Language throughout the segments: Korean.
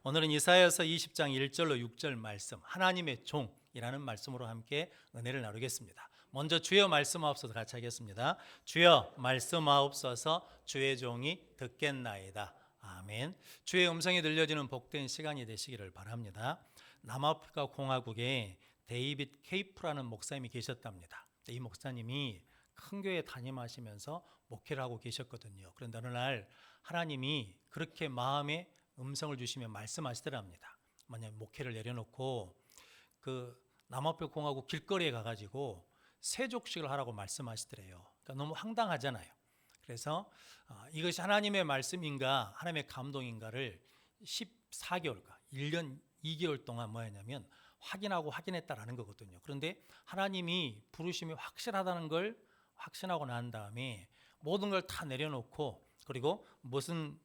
오늘은 이사야서 20장 1절로 6절 말씀, 하나님의 종이라는 말씀으로 함께 은혜를 나누겠습니다. 먼저 주여 말씀하옵소서 같이 하겠습니다. 주여 말씀하옵소서, 주의 종이 듣겠나이다. 아멘. 주의 음성이 들려지는 복된 시간이 되시기를 바랍니다. 남아프리카 공화국에 데이빗 케이프라는 목사님이 계셨답니다. 이 목사님이 큰 교회 담임하시면서 목회를 하고 계셨거든요. 그런데 어느 날 하나님이 그렇게 마음에 음성을 주시며 말씀하시더랍니다. 만약 목회를 내려놓고 그 남아프리카 공화국 길거리에 가가지고 세족식을 하라고 말씀하시더래요. 그러니까 너무 황당하잖아요. 그래서 이것이 하나님의 말씀인가 하나님의 감동인가를 14개월간 1년 2개월 동안 뭐였냐면 확인했다라는 거거든요. 그런데 하나님이 부르심이 확실하다는 걸 확신하고 난 다음에 모든 걸 다 내려놓고, 그리고 무슨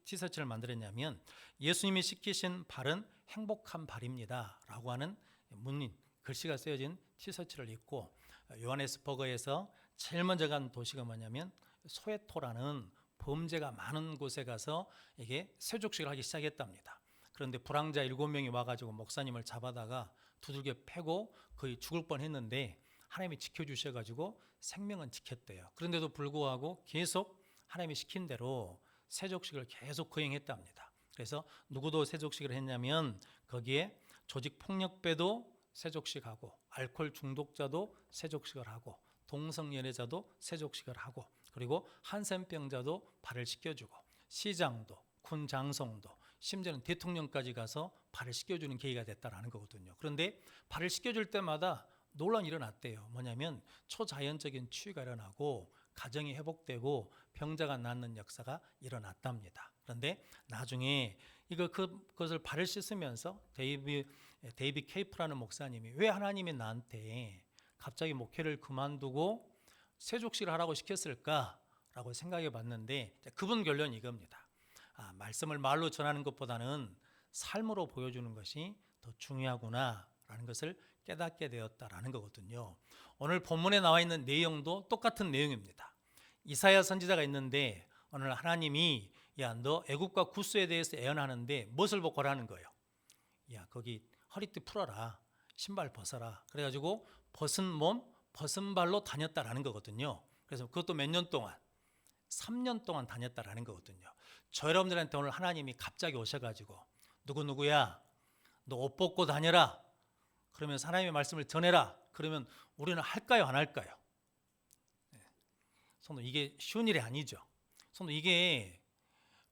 티셔츠를 만들었냐면 예수님이 시키신 발은 행복한 발입니다 라고 하는 문인 글씨가 쓰여진 티셔츠를 입고, 요하네스버그에서 제일 먼저 간 도시가 뭐냐면 소웨토라는 범죄가 많은 곳에 가서 이게 세족식을 하기 시작했답니다. 그런데 불황자 7명이 와가지고 목사님을 잡아다가 두들겨 패고 거의 죽을 뻔했는데 하나님이 지켜주셔가지고 생명은 지켰대요. 그런데도 불구하고 계속 하나님이 시킨 대로 세족식을 계속 거행했답니다. 그래서 누구도 세족식을 했냐면 거기에 조직폭력배도 세족식하고, 알코올 중독자도 세족식을 하고, 동성연애자도 세족식을 하고, 그리고 한센병자도 발을 씻겨주고, 시장도, 군 장성도, 심지어는 대통령까지 가서 발을 씻겨주는 계기가 됐다라는 거거든요. 그런데 발을 씻겨줄 때마다 논란이 일어났대요. 뭐냐면 초자연적인 치유가 일어나고 가정이 회복되고 병자가 낫는 역사가 일어났답니다. 그런데 나중에 그것을 발을 씻으면서 데이빗 케이프라는 목사님이 왜 하나님이 나한테 갑자기 목회를 그만두고 세족식을 하라고 시켰을까라고 생각해 봤는데, 그분 결론이 이겁니다. 말씀을 말로 전하는 것보다는 삶으로 보여주는 것이 더 중요하구나라는 것을 깨닫게 되었다라는 거거든요. 오늘 본문에 나와 있는 내용도 똑같은 내용입니다. 이사야 선지자가 있는데 오늘 하나님이 너 애굽과 구스에 대해서 예언하는데 무엇을 보고 하라는 거예요? 거기 허리띠 풀어라, 신발 벗어라. 그래가지고 벗은 몸 벗은 발로 다녔다라는 거거든요. 그래서 그것도 몇 년 동안, 3년 동안 다녔다라는 거거든요. 저 여러분들한테 오늘 하나님이 갑자기 오셔가지고 누구야 너 옷 벗고 다녀라, 그러면 하나님의 말씀을 전해라, 그러면 우리는 할까요 안 할까요? 성도, 이게 쉬운 일이 아니죠. 성도, 이게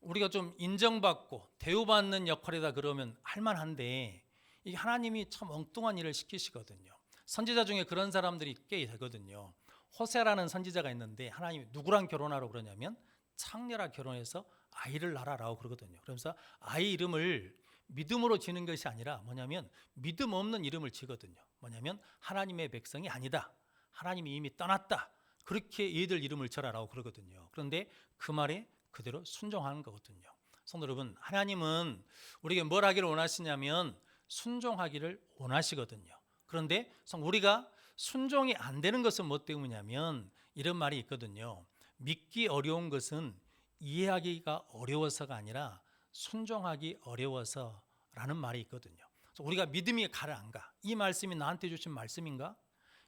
우리가 좀 인정받고 대우받는 역할이다 그러면 할만한데, 이게 하나님이 참 엉뚱한 일을 시키시거든요. 선지자 중에 그런 사람들이 꽤 되거든요. 호세라는 선지자가 있는데 하나님이 누구랑 결혼하라고 그러냐면 창녀랑 결혼해서 아이를 낳아라고 그러거든요. 그러면서 아이 이름을 믿음으로 지는 것이 아니라 뭐냐면 믿음 없는 이름을 지거든요. 뭐냐면 하나님의 백성이 아니다, 하나님이 이미 떠났다, 그렇게 얘들 이름을 절하라고 그러거든요. 그런데 그 말에 그대로 순종하는 거거든요. 성도 여러분, 하나님은 우리에게 뭘 하기를 원하시냐면 순종하기를 원하시거든요. 그런데 우리가 순종이 안 되는 것은 뭐 때문이냐면 이런 말이 있거든요. 믿기 어려운 것은 이해하기가 어려워서가 아니라 순종하기 어려워서라는 말이 있거든요. 그래서 우리가 믿음이 가를 안 가, 이 말씀이 나한테 주신 말씀인가,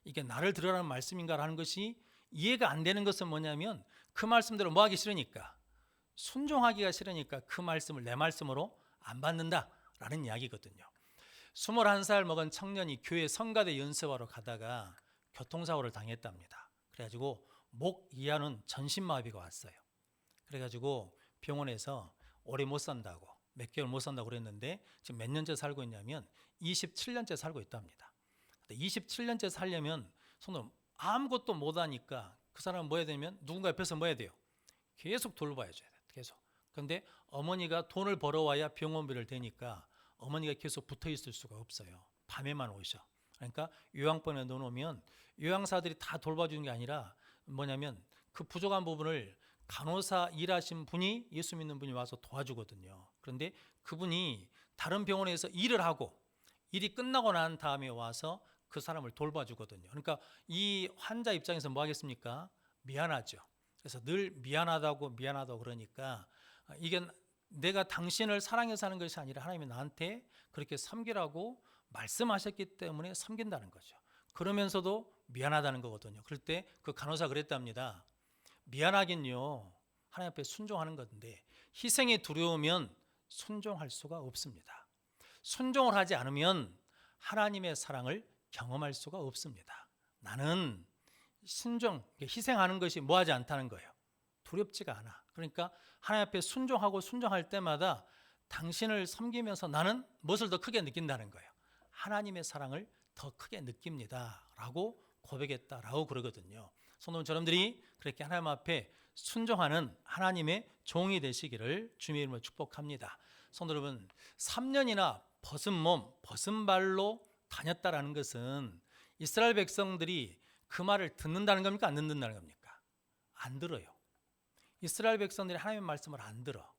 이게 나를 들으라는 말씀인가라는 것이 이해가 안 되는 것은 뭐냐면 그 말씀대로 뭐 하기 싫으니까, 순종하기가 싫으니까 그 말씀을 내 말씀으로 안 받는다라는 이야기거든요. 21살 먹은 청년이 교회 성가대 연습하러 가다가 교통사고를 당했답니다. 그래가지고 목 이하는 전신마비가 왔어요. 그래가지고 병원에서 오래 못 산다고, 몇 개월 못 산다고 그랬는데 지금 몇 년째 살고 있냐면 27년째 살고 있답니다. 27년째 살려면 손으로 아무것도 못하니까 그 사람은 뭐 해야 되냐면 누군가 옆에서 뭐 해야 돼요? 계속 돌봐야죠. 계속. 그런데 어머니가 돈을 벌어와야 병원비를 대니까 어머니가 계속 붙어 있을 수가 없어요. 밤에만 오셔. 그러니까 요양병원에 넣어놓으면 요양사들이 다 돌봐주는 게 아니라 뭐냐면 그 부족한 부분을 간호사 일하신 분이, 예수 믿는 분이 와서 도와주거든요. 그런데 그분이 다른 병원에서 일을 하고 일이 끝나고 난 다음에 와서 그 사람을 돌봐주거든요. 그러니까 이 환자 입장에서 뭐 하겠습니까? 미안하죠. 그래서 늘 미안하다고 그러니까 이게 내가 당신을 사랑해서 하는 것이 아니라 하나님이 나한테 그렇게 섬기라고 말씀하셨기 때문에 섬긴다는 거죠. 그러면서도 미안하다는 거거든요. 그럴 때 그 간호사 그랬답니다. 미안하긴요, 하나님 앞에 순종하는 건데 희생이 두려우면 순종할 수가 없습니다. 순종을 하지 않으면 하나님의 사랑을 경험할 수가 없습니다. 나는 순종, 희생하는 것이 뭐하지 않다는 거예요. 두렵지가 않아. 그러니까 하나님 앞에 순종하고 순종할 때마다 당신을 섬기면서 나는 무엇을 더 크게 느낀다는 거예요. 하나님의 사랑을 더 크게 느낍니다 라고 고백했다라고 그러거든요. 성도님 여러분들이 그렇게 하나님 앞에 순종하는 하나님의 종이 되시기를 주님의 이름으로 축복합니다. 성도 여러분, 3년이나 벗은 몸, 벗은 발로 다녔다라는 것은 이스라엘 백성들이 그 말을 듣는다는 겁니까? 안 듣는다는 겁니까? 안 들어요. 이스라엘 백성들이 하나님의 말씀을 안 들어.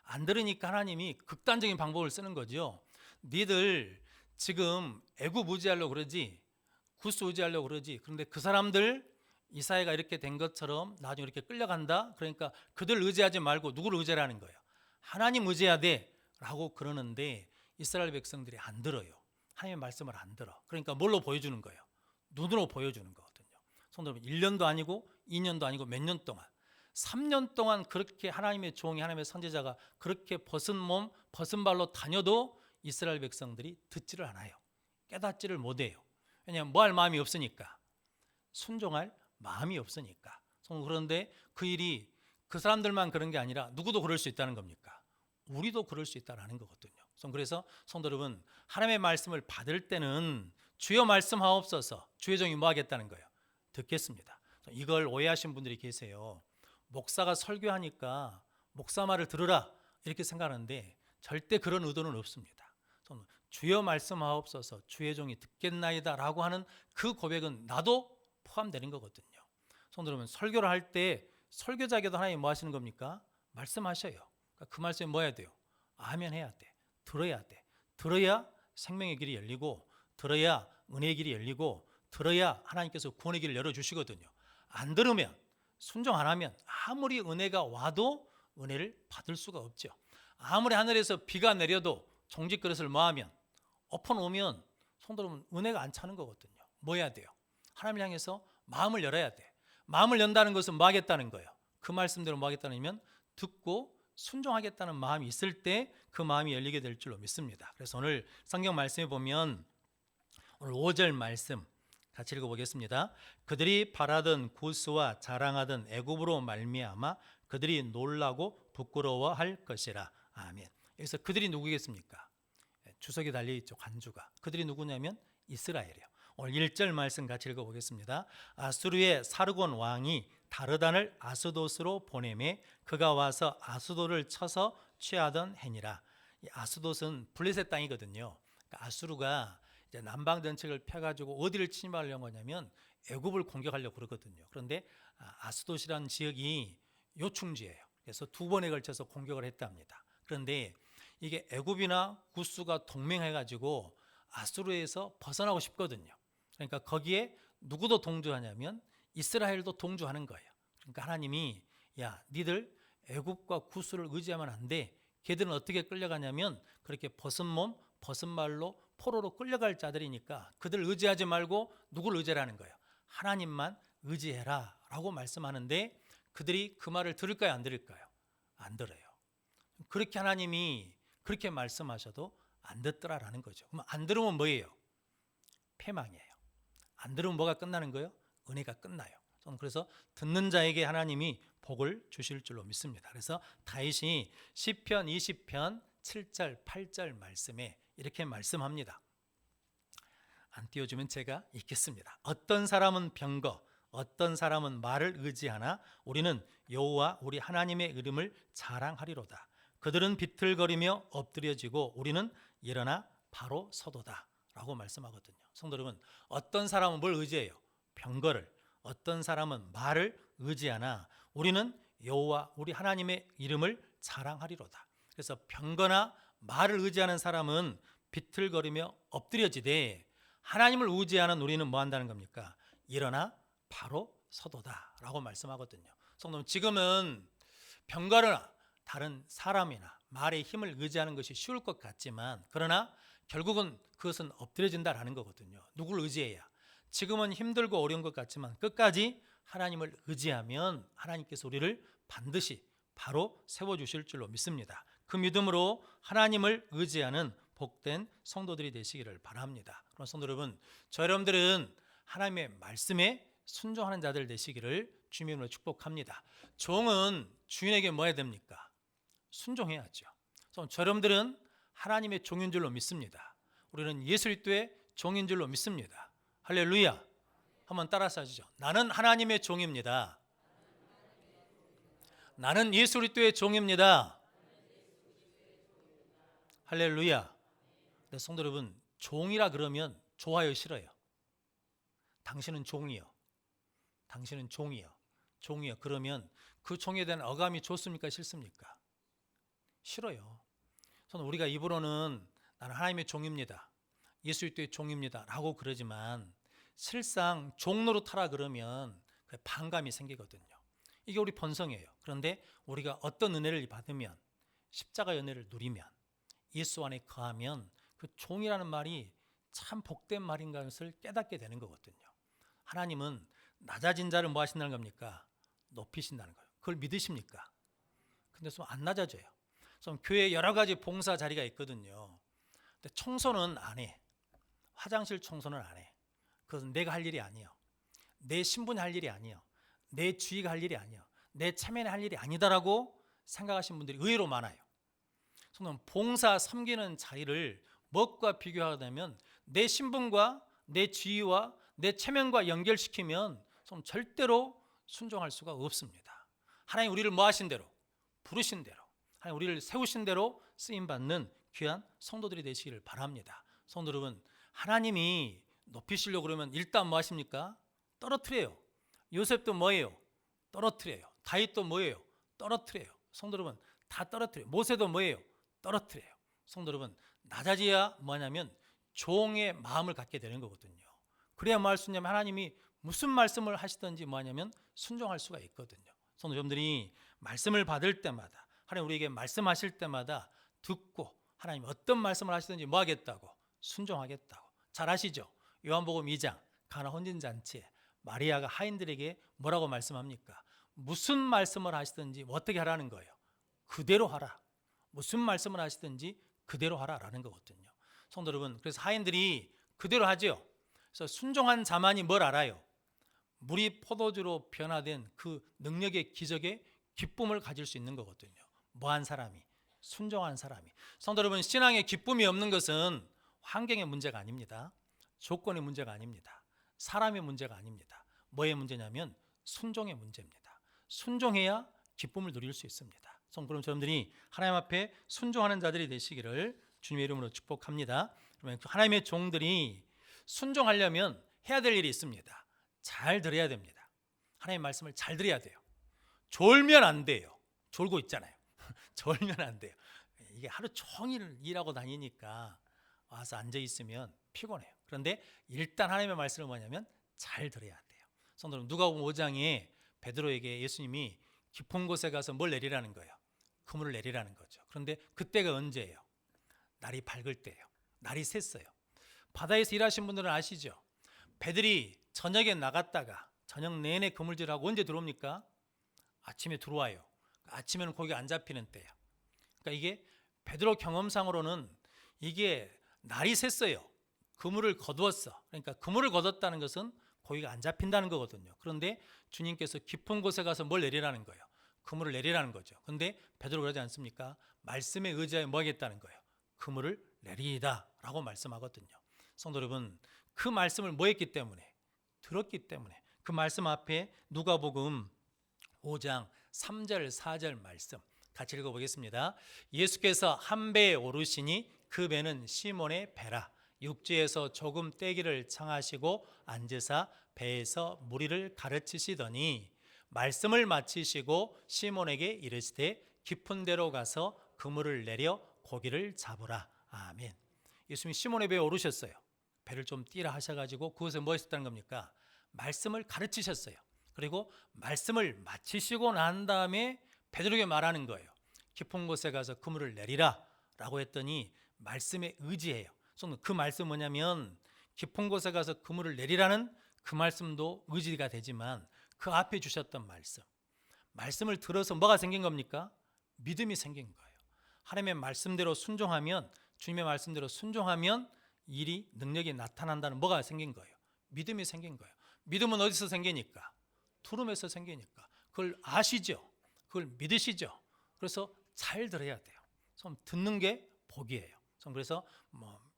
안 들으니까 하나님이 극단적인 방법을 쓰는 거죠. 니들 지금 애굽 의지하려고 그러지, 구스 의지하려고 그러지. 그런데 그 사람들 이사야가 이렇게 된 것처럼 나중에 이렇게 끌려간다. 그러니까 그들 의지하지 말고 누구를 의지하라는 거예요? 하나님 의지해야 돼 라고 그러는데 이스라엘 백성들이 안 들어요. 하나님의 말씀을 안 들어. 그러니까 뭘로 보여주는 거예요? 눈으로 보여주는 거거든요. 성도 여러분, 1년도 아니고 2년도 아니고 몇 년 동안, 3년 동안 그렇게 하나님의 종이, 하나님의 선지자가 그렇게 벗은 몸, 벗은 발로 다녀도 이스라엘 백성들이 듣지를 않아요. 깨닫지를 못해요. 왜냐하면 뭐 할 마음이 없으니까, 순종할 마음이 없으니까. 그런데 그 일이 그 사람들만 그런 게 아니라 누구도 그럴 수 있다는 겁니까? 우리도 그럴 수 있다는 거거든요. 그래서 성도 여러분, 하나님의 말씀을 받을 때는 주여 말씀하옵소서, 주의 종이 뭐 하겠다는 거예요? 듣겠습니다. 이걸 오해하신 분들이 계세요. 목사가 설교하니까 목사 말을 들으라 이렇게 생각하는데 절대 그런 의도는 없습니다. 주여 말씀하옵소서, 주의 종이 듣겠나이다 라고 하는 그 고백은 나도 포함되는 거거든요. 성도 여러분, 설교를 할 때 설교자에게도 하나님 뭐 하시는 겁니까? 말씀하셔요. 그러니까 그 말씀이 뭐 해야 돼요? 아멘 해야 돼. 들어야 돼. 들어야 생명의 길이 열리고, 들어야 은혜의 길이 열리고, 들어야 하나님께서 구원의 길을 열어주시거든요. 안 들으면, 순종 안 하면 아무리 은혜가 와도 은혜를 받을 수가 없죠. 아무리 하늘에서 비가 내려도 종짓 그릇을 뭐하면, 엎어놓으면 성도 여러분, 은혜가 안 차는 거거든요. 뭐 해야 돼요? 하나님을 향해서 마음을 열어야 돼. 마음을 연다는 것은 뭐 하겠다는 거예요? 그 말씀대로 뭐 하겠다는 듣고 순종하겠다는 마음이 있을 때 그 마음이 열리게 될 줄로 믿습니다. 그래서 오늘 성경 말씀에 보면 오늘 5절 말씀 같이 읽어보겠습니다. 그들이 바라던 구스와 자랑하던 애굽으로 말미암아 그들이 놀라고 부끄러워할 것이라. 아멘. 여기서 그들이 누구겠습니까? 주석이 달려있죠. 관주가. 그들이 누구냐면 이스라엘이에요. 오늘 1절 말씀 같이 읽어보겠습니다. 아수르의 사르곤 왕이 다르단을 아스돗으로 보내매 그가 와서 아스돗을 쳐서 취하던 해니라. 이 아스돗은 블레셋 땅이거든요. 그러니까 아수르가 이제 남방 전책을 펴가지고 어디를 침략하려고 하냐면 애굽을 공격하려고 그러거든요. 그런데 아스돗이라는 지역이 요충지예요. 그래서 2번에 걸쳐서 공격을 했답니다. 그런데 이게 애굽이나 구스가 동맹해가지고 아수르에서 벗어나고 싶거든요. 그러니까 거기에 누구도 동조하냐면 이스라엘도 동조하는 거예요. 그러니까 하나님이 야, 니들 애굽과 구스를 의지하면 안 돼. 걔들은 어떻게 끌려가냐면 그렇게 벗은 몸, 벗은 발로 포로로 끌려갈 자들이니까 그들 의지하지 말고 누구를 의지하라는 거예요? 하나님만 의지해라 라고 말씀하는데 그들이 그 말을 들을까요? 안 들을까요? 안 들어요. 그렇게 하나님이 그렇게 말씀하셔도 안 듣더라라는 거죠. 그럼 안 들으면 뭐예요? 패망이에요. 안 들으면 뭐가 끝나는 거예요? 은혜가 끝나요. 저는 그래서 듣는 자에게 하나님이 복을 주실 줄로 믿습니다. 그래서 다윗이 시편 20편 7절 8절 말씀에 이렇게 말씀합니다. 안 띄워주면 제가 읽겠습니다. 어떤 사람은 병거, 어떤 사람은 말을 의지하나 우리는 여호와 우리 하나님의 이름을 자랑하리로다. 그들은 비틀거리며 엎드려지고 우리는 일어나 바로 서도다 라고 말씀하거든요. 성도 여러분, 어떤 사람은 뭘 의지해요? 병거를. 어떤 사람은 말을 의지하나 우리는 여호와 우리 하나님의 이름을 자랑하리로다. 그래서 병거나 말을 의지하는 사람은 비틀거리며 엎드려지되 하나님을 의지하는 우리는 뭐 한다는 겁니까? 일어나 바로 서도다 라고 말씀하거든요. 성도님, 지금은 병거나 다른 사람이나 말의 힘을 의지하는 것이 쉬울 것 같지만 그러나 결국은 그것은 엎드려진다라는 거거든요. 누구를 의지해야? 지금은 힘들고 어려운 것 같지만 끝까지 하나님을 의지하면 하나님께서 우리를 반드시 바로 세워주실 줄로 믿습니다. 그 믿음으로 하나님을 의지하는 복된 성도들이 되시기를 바랍니다. 그럼 성도 여러분, 저 여러분들은 하나님의 말씀에 순종하는 자들 되시기를 주님으로 축복합니다. 종은 주인에게 뭐 해야 됩니까? 순종해야죠. 저 여러분들은 하나님의 종인 줄로 믿습니다. 우리는 예수 그리스도의 종인 줄로 믿습니다. 할렐루야. 한번 따라서 하시죠. 나는 하나님의 종입니다. 나는 예수 그리스도의 종입니다. 할렐루야. 네, 성도 여러분, 종이라 그러면 좋아요, 싫어요? 당신은 종이요. 당신은 종이요. 종이요. 그러면 그 종에 대한 어감이 좋습니까? 싫습니까? 싫어요. 저는 우리가 입으로는 나는 하나님의 종입니다. 예수 그리스도의 종입니다. 라고 그러지만 실상 종 노릇하라 그러면 반감이 생기거든요. 이게 우리 본성이에요. 그런데 우리가 어떤 은혜를 받으면 십자가 은혜를 누리면 예수 안에 거하면 그 종이라는 말이 참 복된 말인가 것을 깨닫게 되는 거거든요. 하나님은 낮아진 자를 뭐 하신다는 겁니까? 높이신다는 거예요. 그걸 믿으십니까? 근데 좀 안 낮아져요. 좀 교회에 여러 가지 봉사 자리가 있거든요. 근데 청소는 안 해. 화장실 청소는 안 해. 그것은 내가 할 일이 아니에요. 내 신분이 할 일이 아니에요. 내 주위가 할 일이 아니에요. 내 체면이 할 일이 아니다라고 생각하시는 분들이 의외로 많아요. 저는 봉사 섬기는 자리를 무엇과 비교하다면 내 신분과 내 지위와 내 체면과 연결시키면 절대로 순종할 수가 없습니다. 하나님 우리를 뭐 하신 대로? 부르신 대로. 하나님 우리를 세우신 대로 쓰임받는 귀한 성도들이 되시기를 바랍니다. 성도 여러분, 하나님이 높이시려고 그러면 일단 뭐 하십니까? 떨어뜨려요. 요셉도 뭐예요? 떨어뜨려요. 다윗도 뭐예요? 떨어뜨려요. 성도 여러분, 다 떨어뜨려요. 모세도 뭐예요? 떨어뜨려요. 성도 여러분, 낮아져야 뭐냐면 종의 마음을 갖게 되는 거거든요. 그래야 뭐 할 수 있냐면 하나님이 무슨 말씀을 하시든지 뭐냐면 순종할 수가 있거든요. 성도 여러분들이 말씀을 받을 때마다 하나님 우리에게 말씀하실 때마다 듣고 하나님 어떤 말씀을 하시든지 뭐 하겠다고? 순종하겠다고. 잘 아시죠? 요한복음 2장 가나 혼인잔치에 마리아가 하인들에게 뭐라고 말씀합니까? 무슨 말씀을 하시든지 어떻게 하라는 거예요? 그대로 하라. 무슨 말씀을 하시든지 그대로 하라라는 거거든요. 성도 여러분, 그래서 하인들이 그대로 하죠. 그래서 순종한 자만이 뭘 알아요? 물이 포도주로 변화된 그 능력의 기적의 기쁨을 가질 수 있는 거거든요. 뭐한 사람이? 순종한 사람이. 성도 여러분, 신앙에 기쁨이 없는 것은 환경의 문제가 아닙니다. 조건의 문제가 아닙니다. 사람의 문제가 아닙니다. 뭐의 문제냐면 순종의 문제입니다. 순종해야 기쁨을 누릴 수 있습니다. 그럼 여러분들이 하나님 앞에 순종하는 자들이 되시기를 주님의 이름으로 축복합니다. 그러면 하나님의 종들이 순종하려면 해야 될 일이 있습니다. 잘 들어야 됩니다. 하나님의 말씀을 잘 들어야 돼요. 졸면 안 돼요. 졸고 있잖아요. 졸면 안 돼요. 이게 하루 종일 일하고 다니니까 와서 앉아 있으면 피곤해요. 그런데 일단 하나님의 말씀은 뭐냐면 잘 들어야 돼요. 성도 여러분, 누가복음 5장에 베드로에게 예수님이 깊은 곳에 가서 뭘 내리라는 거예요? 그물을 내리라는 거죠. 그런데 그때가 언제예요? 날이 밝을 때예요. 날이 샜어요. 바다에서 일하신 분들은 아시죠? 배들이 저녁에 나갔다가 저녁 내내 그물질하고 언제 들어옵니까? 아침에 들어와요. 아침에는 고기가 안 잡히는 때예요. 그러니까 이게 베드로 경험상으로는 이게 날이 샜어요. 그물을 거두었어. 그러니까 그물을 거뒀다는 것은 고기가 안 잡힌다는 거거든요. 그런데 주님께서 깊은 곳에 가서 뭘 내리라는 거예요? 그물을 내리라는 거죠. 그런데 베드로 그러지 않습니까? 말씀에 의지하여 뭐 하겠다는 거예요? 그물을 내리다 라고 말씀하거든요. 성도 여러분, 그 말씀을 뭐 했기 때문에? 들었기 때문에. 그 말씀 앞에 누가복음 5장 3절 4절 말씀 같이 읽어보겠습니다. 예수께서 한 배에 오르시니 그 배는 시몬의 배라. 육지에서 조금 떼기를 청하시고 앉으사 배에서 무리를 가르치시더니 말씀을 마치시고 시몬에게 이르시되 깊은 데로 가서 그물을 내려 고기를 잡으라. 아멘. 예수님이 시몬의 배에 오르셨어요. 배를 좀 띄라 하셔가지고 그것에 뭐 했었다는 겁니까? 말씀을 가르치셨어요. 그리고 말씀을 마치시고 난 다음에 베드로에게 말하는 거예요. 깊은 곳에 가서 그물을 내리라 라고 했더니 말씀에 의지해요. 그 말씀 뭐냐면 깊은 곳에 가서 그물을 내리라는 그 말씀도 의지가 되지만 그 앞에 주셨던 말씀을 들어서 뭐가 생긴 겁니까? 믿음이 생긴 거예요. 하나님의 말씀대로 순종하면, 주님의 말씀대로 순종하면 일이, 능력이 나타난다는 뭐가 생긴 거예요? 믿음이 생긴 거예요. 믿음은 어디서 생기니까? 들음에서 생기니까. 그걸 아시죠? 그걸 믿으시죠? 그래서 잘 들어야 돼요. 듣는 게 복이에요. 그래서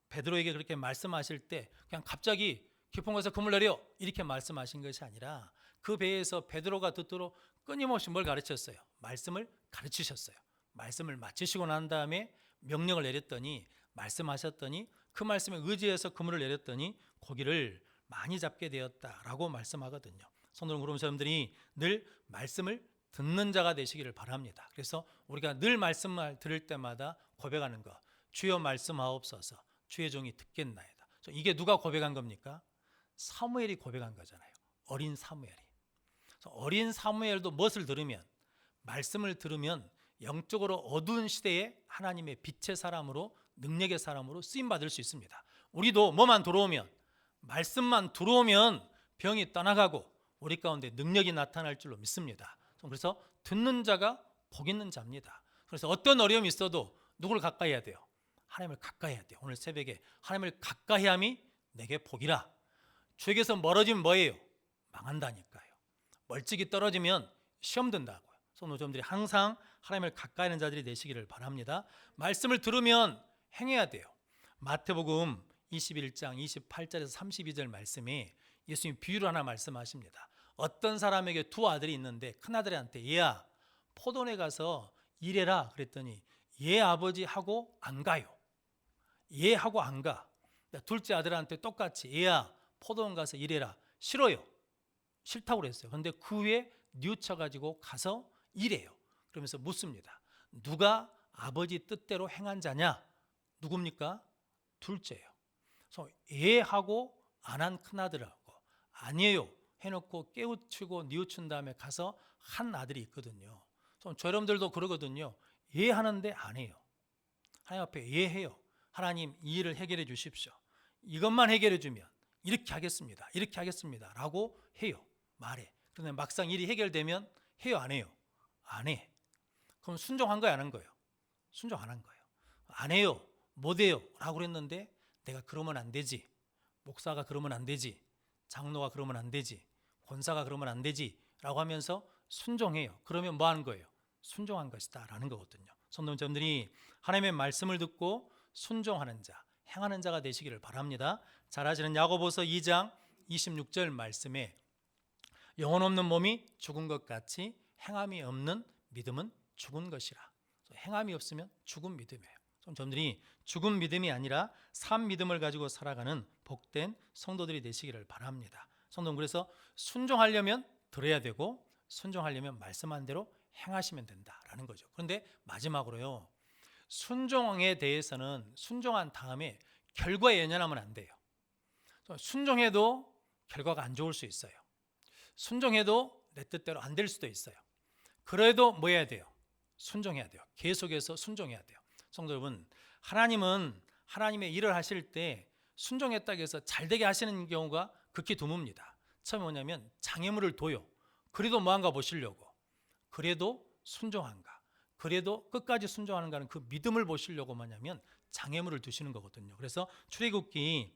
베드로에게 그렇게 말씀하실 때 그냥 갑자기 깊은 곳에서 그물 내려 이렇게 말씀하신 것이 아니라 그 배에서 베드로가 듣도록 끊임없이 뭘 가르쳤어요? 말씀을 가르치셨어요. 말씀을 마치시고 난 다음에 명령을 내렸더니, 말씀하셨더니 그 말씀에 의지해서 그물을 내렸더니 고기를 많이 잡게 되었다라고 말씀하거든요. 성도는 그럼 여러분들이 늘 말씀을 듣는 자가 되시기를 바랍니다. 그래서 우리가 늘 말씀을 들을 때마다 고백하는 것, 주여 말씀하옵소서, 주의 종이 듣겠나이다. 이게 누가 고백한 겁니까? 사무엘이 고백한 거잖아요. 어린 사무엘이. 어린 사무엘도 무엇을 들으면, 말씀을 들으면 영적으로 어두운 시대에 하나님의 빛의 사람으로, 능력의 사람으로 쓰임받을 수 있습니다. 우리도 뭐만 들어오면, 말씀만 들어오면 병이 떠나가고 우리 가운데 능력이 나타날 줄로 믿습니다. 그래서 듣는 자가 복 있는 자입니다. 그래서 어떤 어려움이 있어도 누구를 가까이 해야 돼요? 하나님을 가까이 해야 돼요. 오늘 새벽에 하나님을 가까이 함이 내게 복이라. 주에게서 멀어지면 뭐예요? 망한다니까요. 멀찍이 떨어지면 시험 든다고요. 성도님들이 항상 하나님을 가까이 하는 자들이 되시기를 바랍니다. 말씀을 들으면 행해야 돼요. 마태복음 21장 28절에서 32절 말씀에 예수님 비유를 하나 말씀하십니다. 어떤 사람에게 두 아들이 있는데 큰아들한테 얘야 포도원에 가서 일해라 그랬더니 얘 아버지하고 안 가요. 얘하고 안 가. 둘째 아들한테 똑같이 얘야 포도원 가서 일해라. 싫어요. 싫다고 그랬어요. 그런데 그 후에 뉘우쳐가지고 가서 일해요. 그러면서 묻습니다. 누가 아버지 뜻대로 행한 자냐? 누굽니까? 둘째예요. 그래서 얘하고 안 한 큰아들하고 아니에요 해놓고 깨우치고 뉘우친 다음에 가서 한 아들이 있거든요. 저 여러분들도 그러거든요. 예 하는데 안 해요. 하나님 앞에 예 해요. 하나님 이 일을 해결해 주십시오. 이것만 해결해 주면 이렇게 하겠습니다. 이렇게 하겠습니다. 라고 해요. 말해. 그런데 막상 일이 해결되면 해요 안 해요? 안 해. 그럼 순종한 거예요 안 한 거예요? 순종 안 한 거예요. 안 해요. 못 해요. 라고 그랬는데 내가 그러면 안 되지. 목사가 그러면 안 되지. 장로가 그러면 안 되지. 권사가 그러면 안 되지. 라고 하면서 순종해요. 그러면 뭐 하는 거예요? 순종한 것이다 라는 거거든요. 성도님들이 하나님의 말씀을 듣고 순종하는 자, 행하는 자가 되시기를 바랍니다. 잘 아시는 야고보서 2장 26절 말씀에 영혼 없는 몸이 죽은 것 같이 행함이 없는 믿음은 죽은 것이라. 행함이 없으면 죽은 믿음이에요. 여러분들이 죽은 믿음이 아니라 산 믿음을 가지고 살아가는 복된 성도들이 되시기를 바랍니다. 성도는 그래서 순종하려면 들어야 되고 순종하려면 말씀한 대로 행하시면 된다라는 거죠. 그런데 마지막으로요. 순종에 대해서는 순종한 다음에 결과에 연연하면 안 돼요. 순종해도 결과가 안 좋을 수 있어요. 순종해도 내 뜻대로 안 될 수도 있어요. 그래도 뭐 해야 돼요? 순종해야 돼요. 계속해서 순종해야 돼요. 성도 여러분, 하나님은 하나님의 일을 하실 때 순종했다고 해서 잘되게 하시는 경우가 극히 드뭅니다. 처음에 뭐냐면 장애물을 둬요. 그래도 뭐한가 보시려고. 그래도 순종한가. 그래도 끝까지 순종하는가는 그 믿음을 보시려고 뭐냐면 장애물을 두시는 거거든요. 그래서 출애굽기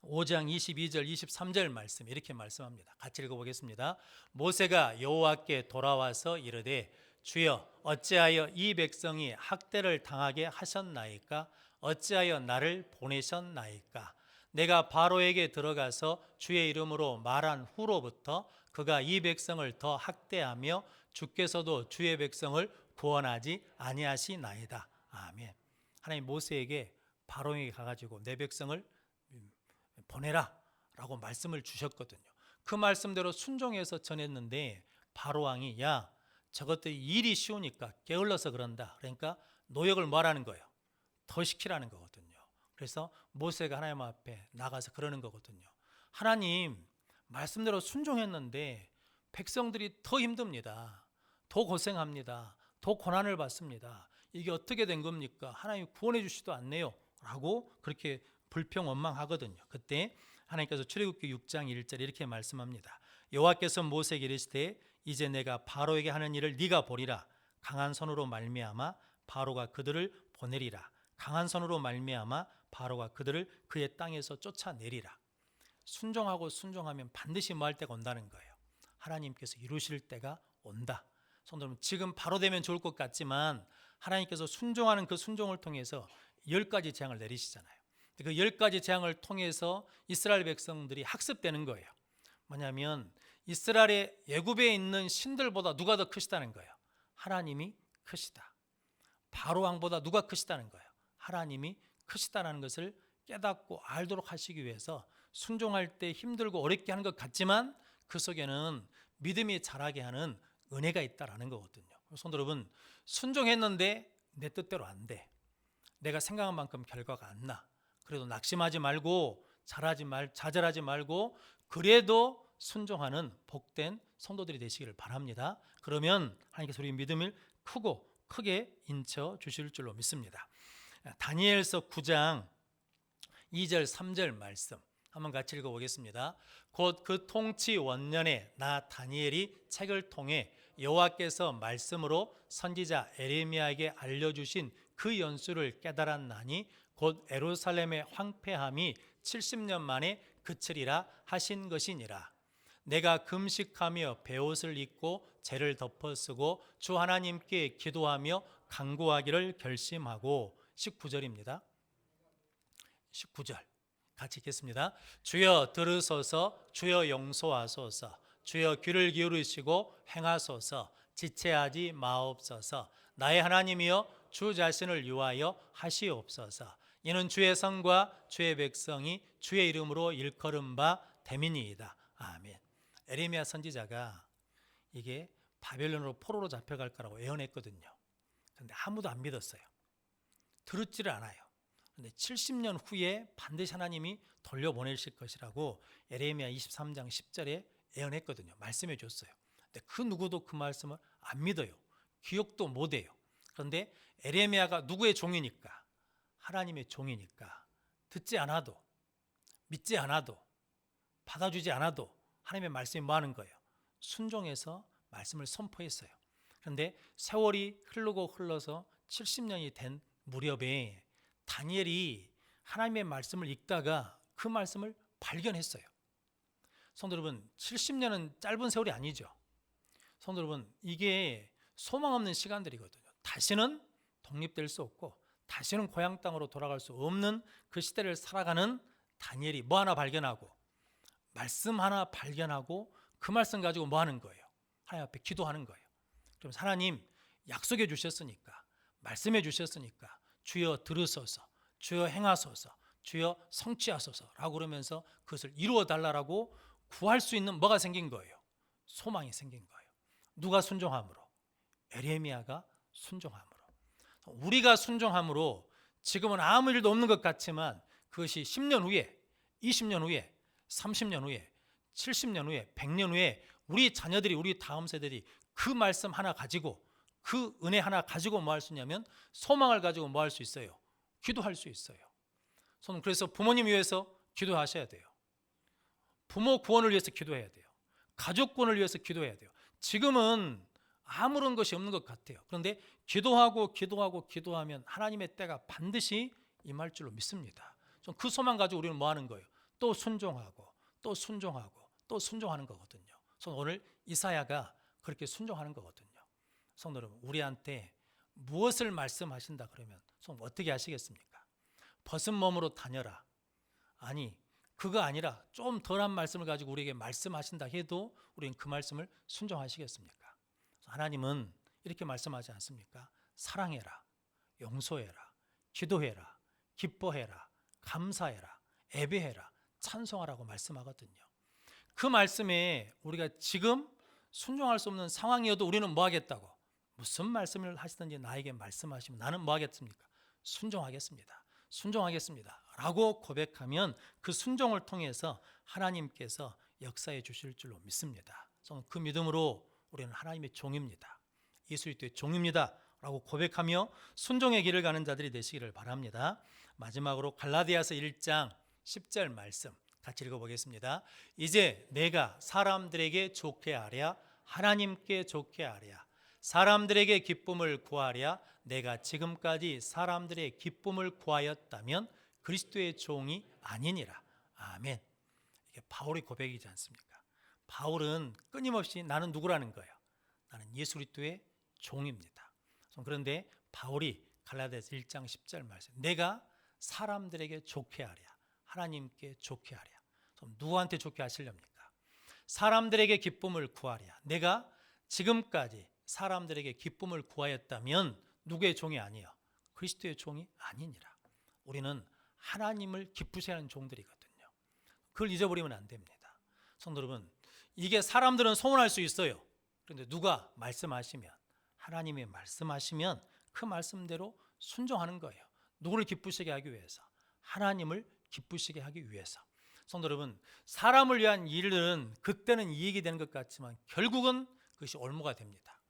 5장 22절 23절 말씀 이렇게 말씀합니다. 같이 읽어보겠습니다. 모세가 여호와께 돌아와서 이르되 주여 어찌하여 이 백성이 학대를 당하게 하셨나이까? 어찌하여 나를 보내셨나이까? 내가 바로에게 들어가서 주의 이름으로 말한 후로부터 그가 이 백성을 더 학대하며 주께서도 주의 백성을 구원하지 아니하시나이다. 아멘. 하나님 모세에게 바로에게 가가지고 내 백성을 보내라 라고 말씀을 주셨거든요. 그 말씀대로 순종해서 전했는데 바로왕이 야 저것들이 일이 쉬우니까 게을러서 그런다. 그러니까 노역을 뭐라는 거예요? 더 시키라는 거거든요. 그래서 모세가 하나님 앞에 나가서 그러는 거거든요. 하나님 말씀대로 순종했는데 백성들이 더 힘듭니다. 더 고생합니다. 더 고난을 받습니다. 이게 어떻게 된 겁니까? 하나님 구원해 주시지도 않네요. 라고 그렇게 불평 원망하거든요. 그때 하나님께서 출애굽기 6장 1절 이렇게 말씀합니다. 여호와께서 모세에게 이르시되 이제 내가 바로에게 하는 일을 네가 보리라. 강한 손으로 말미암아 바로가 그들을 보내리라. 강한 손으로 말미암아 바로가 그들을 그의 땅에서 쫓아내리라. 순종하고 순종하면 반드시 뭐 할 때가 온다는 거예요. 하나님께서 이루실 때가 온다. 성도 여러분, 지금 바로 되면 좋을 것 같지만 하나님께서 순종하는 그 순종을 통해서 10가지 재앙을 내리시잖아요. 그 10가지 재앙을 통해서 이스라엘 백성들이 학습되는 거예요. 뭐냐면 이스라엘의 애굽에 있는 신들보다 누가 더 크시다는 거예요. 하나님이 크시다. 바로 왕보다 누가 크시다는 거예요. 하나님이 크시다는 것을 깨닫고 알도록 하시기 위해서 순종할 때 힘들고 어렵게 하는 것 같지만 그 속에는 믿음이 자라게 하는 은혜가 있다라는 거거든요. 성도 여러분, 순종했는데 내 뜻대로 안 돼. 내가 생각한 만큼 결과가 안 나. 그래도 낙심하지 말고 좌절하지 말고 그래도 순종하는 복된 성도들이 되시기를 바랍니다. 그러면 하나님께서 우리 믿음을 크게 인쳐 주실 줄로 믿습니다. 다니엘서 9장 2절 3절 말씀 한번 같이 읽어보겠습니다. 곧 그 통치 원년에 나 다니엘이 책을 통해 여호와께서 말씀으로 선지자 에레미야에게 알려주신 그 연수를 깨달았나니 곧 예루살렘의 황폐함이 70년 만에 그치리라 하신 것이니라. 내가 금식하며 베옷을 입고 죄를 덮어쓰고 주 하나님께 기도하며 간구하기를 결심하고 19절입니다. 19절 같이 읽겠습니다. 주여 들으소서, 주여 용서하소서, 주여 귀를 기울이시고 행하소서, 지체하지 마옵소서. 나의 하나님이여 주 자신을 위하여 하시옵소서. 이는 주의 성과 주의 백성이 주의 이름으로 일컬은 바 됨이니이다. 아멘. 에레미야 선지자가 이게 바벨론으로 포로로 잡혀갈 거라고 예언했거든요. 그런데 아무도 안 믿었어요. 들었지를 않아요. 그런데 70년 후에 반드시 하나님이 돌려보내실 것이라고 에레미야 23장 10절에 예언했거든요. 말씀해 줬어요. 근데 그 누구도 그 말씀을 안 믿어요. 기억도 못 해요. 그런데 에레미야가 누구의 종이니까? 하나님의 종이니까 듣지 않아도 믿지 않아도 받아주지 않아도 하나님의 말씀이 뭐 하는 거예요? 순종해서 말씀을 선포했어요. 그런데 세월이 흘러서 70년이 된 무렵에 다니엘이 하나님의 말씀을 읽다가 그 말씀을 발견했어요. 성도 여러분, 70년은 짧은 세월이 아니죠. 성도 여러분, 이게 소망 없는 시간들이거든요. 다시는 독립될 수 없고 다시는 고향 땅으로 돌아갈 수 없는 그 시대를 살아가는 다니엘이 뭐 하나 발견하고 말씀 하나 발견하고 그 말씀 가지고 뭐 하는 거예요? 하나님 앞에 기도하는 거예요. 그럼 하나님 약속해 주셨으니까 말씀해 주셨으니까 주여 들으소서, 주여 행하소서, 주여 성취하소서라고 그러면서 그것을 이루어 달라라고 구할 수 있는 뭐가 생긴 거예요? 소망이 생긴 거예요. 누가 순종함으로? 에레미야가 순종함으로. 우리가 순종함으로 지금은 아무 일도 없는 것 같지만 그것이 10년 후에, 20년 후에, 30년 후에, 70년 후에, 100년 후에 우리 자녀들이, 우리 다음 세대들이 그 말씀 하나 가지고 그 은혜 하나 가지고 뭐 할 수 있냐면 소망을 가지고 뭐 할 수 있어요? 기도할 수 있어요. 저는 그래서 부모님 위해서 기도하셔야 돼요. 부모 구원을 위해서 기도해야 돼요. 가족 구원을 위해서 기도해야 돼요. 지금은 아무런 것이 없는 것 같아요. 그런데 기도하면 하나님의 때가 반드시 임할 줄로 믿습니다. 그 소망 가지고 우리는 뭐 하는 거예요? 또 순종하고 또 순종하고 또 순종하는 거거든요. 오늘 이사야가 그렇게 순종하는 거거든요. 성도 여러분, 우리한테 무엇을 말씀하신다 그러면 어떻게 하시겠습니까? 벗은 몸으로 다녀라. 아니, 그거 아니라 좀 덜한 말씀을 가지고 우리에게 말씀하신다 해도 우리는 그 말씀을 순종하시겠습니까? 하나님은 이렇게 말씀하지 않습니까? 사랑해라, 용서해라, 기도해라, 기뻐해라, 감사해라, 예배해라, 찬송하라고 말씀하거든요. 그 말씀에 우리가 지금 순종할 수 없는 상황이어도 우리는 뭐 하겠다고? 무슨 말씀을 하시든지 나에게 말씀하시면 나는 뭐 하겠습니까? 순종하겠습니다. 순종하겠습니다. 라고 고백하면 그 순종을 통해서 하나님께서 역사해 주실 줄로 믿습니다. 저는 그 믿음으로 우리는 하나님의 종입니다. 예수 그리스도의 종입니다 라고 고백하며 순종의 길을 가는 자들이 되시기를 바랍니다. 마지막으로 갈라디아서 1장 10절 말씀 같이 읽어보겠습니다. 이제 내가 사람들에게 좋게 하랴 하나님께 좋게 하랴 사람들에게 기쁨을 구하랴 내가 지금까지 사람들의 기쁨을 구하였다면 그리스도의 종이 아니니라. 아멘. 이게 바울의 고백이지 않습니까? 바울은 끊임없이 나는 누구라는 거예요? 나는 예수 그리스도의 종입니다. 그런데 바울이 갈라디아서 1장 10절 말씀 내가 사람들에게 좋게 하랴 하나님께 좋게 하랴. 그럼 누구한테 좋게 하시렵니까? 사람들에게 기쁨을 구하랴. 내가 지금까지 사람들에게 기쁨을 구하였다면 누구의 종이 아니요? 그리스도의 종이 아니니라. 우리는 하나님을 기쁘시게 하는 종들이거든요. 그걸 잊어버리면 안 됩니다. 성도 여러분, 이게 사람들은 소원할 수 있어요. 그런데 누가 말씀하시면 하나님이 말씀하시면 그 말씀대로 순종하는 거예요. 누구를 기쁘시게 하기 위해서? 하나님을 기쁘시게 하기 위해서. 성도 여러분, 사람을 위한 일은 그때는 이익이 되는 것 같지만 결국은 그것이 올무가 됩니다.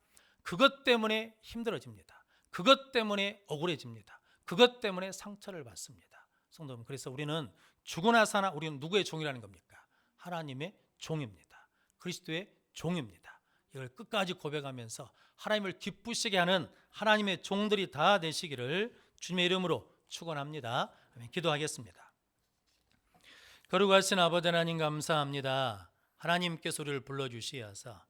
그것 때문에 힘들어집니다. 그것 때문에 억울해집니다. 그것 때문에 상처를 받습니다. 성도 여러분, 그래서 우리는 죽으나 사나 우리는 누구의 종이라는 겁니까? 하나님의 종입니다. 그리스도의 종입니다. 이걸 끝까지 고백하면서 하나님을 기쁘시게 하는 하나님의 종들이 다 되시기를 주님의 이름으로 축원합니다. 기도하겠습니다. 거룩하신 아버지 하나님 감사합니다. 하나님께서 우리를 불러주시어서